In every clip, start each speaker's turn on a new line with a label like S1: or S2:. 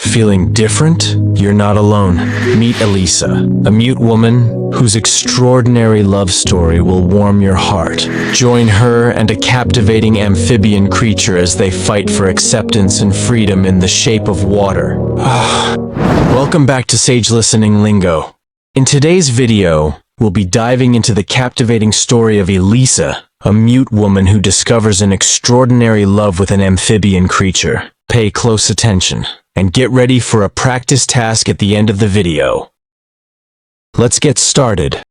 S1: Feeling different? You're not alone. Meet Elisa, a mute woman whose extraordinary love story will warm your heart. Join her and a captivating amphibian creature as they fight for acceptance and freedom in the shape of water. Welcome back to Sage Listening Lingo. In today's video, we'll be diving into the captivating story of Elisa, a mute woman who discovers an extraordinary love with an amphibian creature. Pay close attention and get ready for a practice task at the end of the video. Let's get started.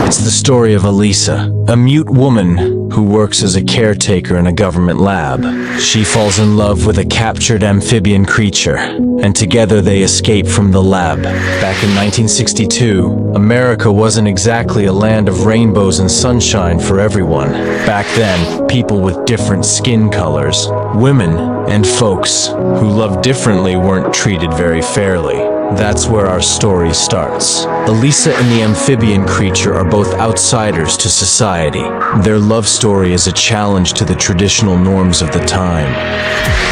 S1: It's the story of Elisa, a mute woman who works as a caretaker in a government lab. She falls in love with a captured amphibian creature, and together they escape from the lab. Back in 1962, America wasn't exactly a land of rainbows and sunshine for everyone. Back then, people with different skin colors, women, and folks who loved differently weren't treated very fairly. That's where our story starts. Elisa and the amphibian creature are both outsiders to society. Their love story is a challenge to the traditional norms of the time.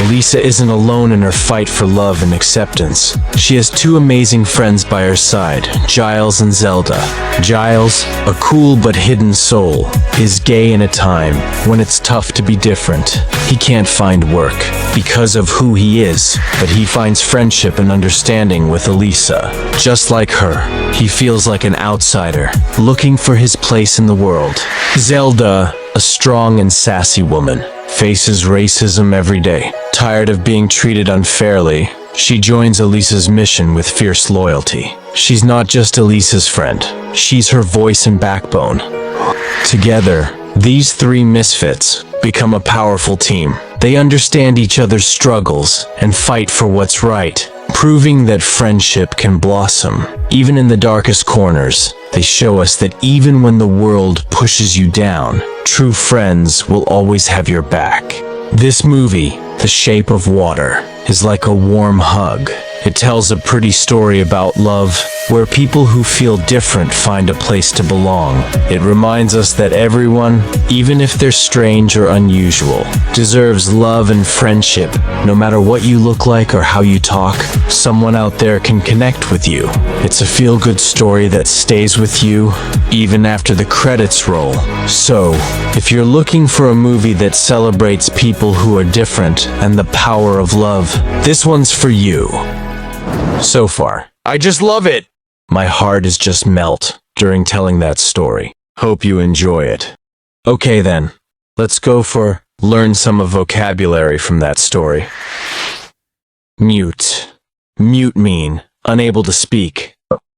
S1: Elisa isn't alone in her fight for love and acceptance. She has two amazing friends by her side, Giles and Zelda. Giles, a cool but hidden soul, is gay in a time when it's tough to be different. He can't find work because of who he is, but he finds friendship and understanding with Elisa. Just like her, he feels like an outsider, looking for his place in the world. Zelda, a strong and sassy woman, faces racism every day. Tired of being treated unfairly, she joins Elisa's mission with fierce loyalty. She's not just Elisa's friend, she's her voice and backbone. Together, these three misfits become a powerful team. They understand each other's struggles and fight for what's right, proving that friendship can blossom. Even in the darkest corners, they show us that even when the world pushes you down, true friends will always have your back. This movie, The Shape of Water, is like a warm hug. It tells a pretty story about love, where people who feel different find a place to belong. It reminds us that everyone, even if they're strange or unusual, deserves love and friendship. No matter what you look like or how you talk, someone out there can connect with you. It's a feel-good story that stays with you, even after the credits roll. So, if you're looking for a movie that celebrates people who are different and the power of love, this one's for you. So far, I just love it! My heart is just melt during telling that story. Hope you enjoy it. Okay then, let's go for learn some of vocabulary from that story. Mute. Mute mean unable to speak.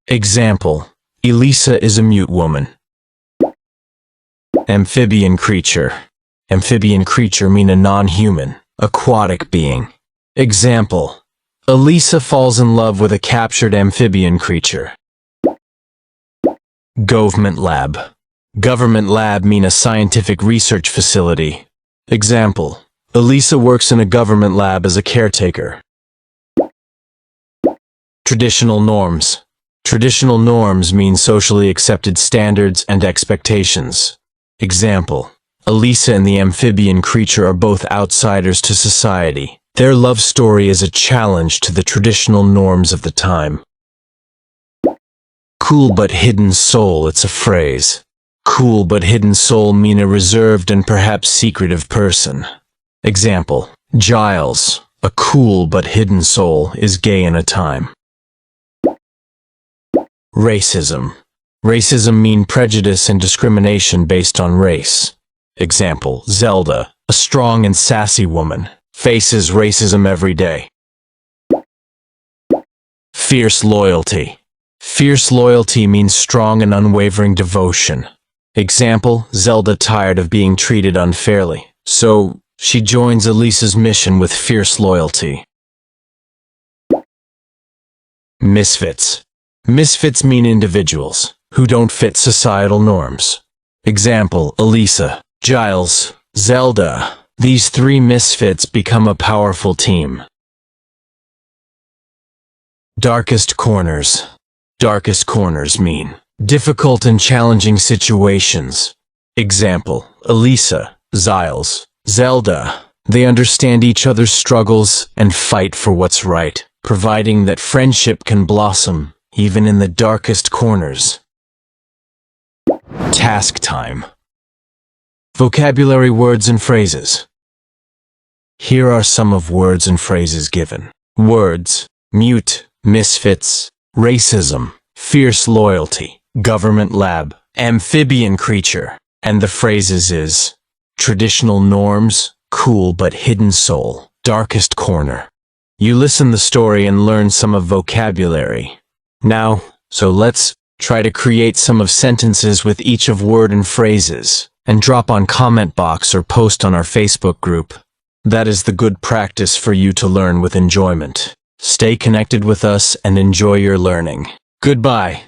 S1: Example, Elisa is a mute woman. Amphibian creature. Amphibian creature mean a non-human, aquatic being. Example, Elisa falls in love with a captured amphibian creature. Government lab. Government lab mean a scientific research facility. Example, Elisa works in a government lab as a caretaker. Traditional norms. Traditional norms mean socially accepted standards and expectations. Example, Elisa and the amphibian creature are both outsiders to society. Their love story is a challenge to the traditional norms of the time. Cool but hidden soul, it's a phrase. Cool but hidden soul mean a reserved and perhaps secretive person. Example, Giles, a cool but hidden soul, is gay in a time. Racism. Racism mean prejudice and discrimination based on race. Example, Zelda, a strong and sassy woman, faces racism every day. Fierce loyalty. Fierce loyalty means strong and unwavering devotion. Example, Zelda tired of being treated unfairly, so she joins Elisa's mission with fierce loyalty. Misfits. Misfits mean individuals who don't fit societal norms. Example, Elisa, Giles, Zelda. These three misfits become a powerful team. Darkest corners. Darkest corners mean difficult and challenging situations. Example, Elisa, Giles, Zelda. They understand each other's struggles and fight for what's right. providing that friendship can blossom even in the darkest corners. Task time. Vocabulary words and phrases. Here are some of words and phrases given. Words: mute, misfits, racism, fierce loyalty, government lab, amphibian creature. And the phrases is traditional norms, cool but hidden soul, darkest corner. You listen the story and learn some of vocabulary. Now, so let's try to create some of sentences with each of word and phrases, and drop on comment box or post on our Facebook group. That is the good practice for you to learn with enjoyment. Stay connected with us and enjoy your learning. Goodbye.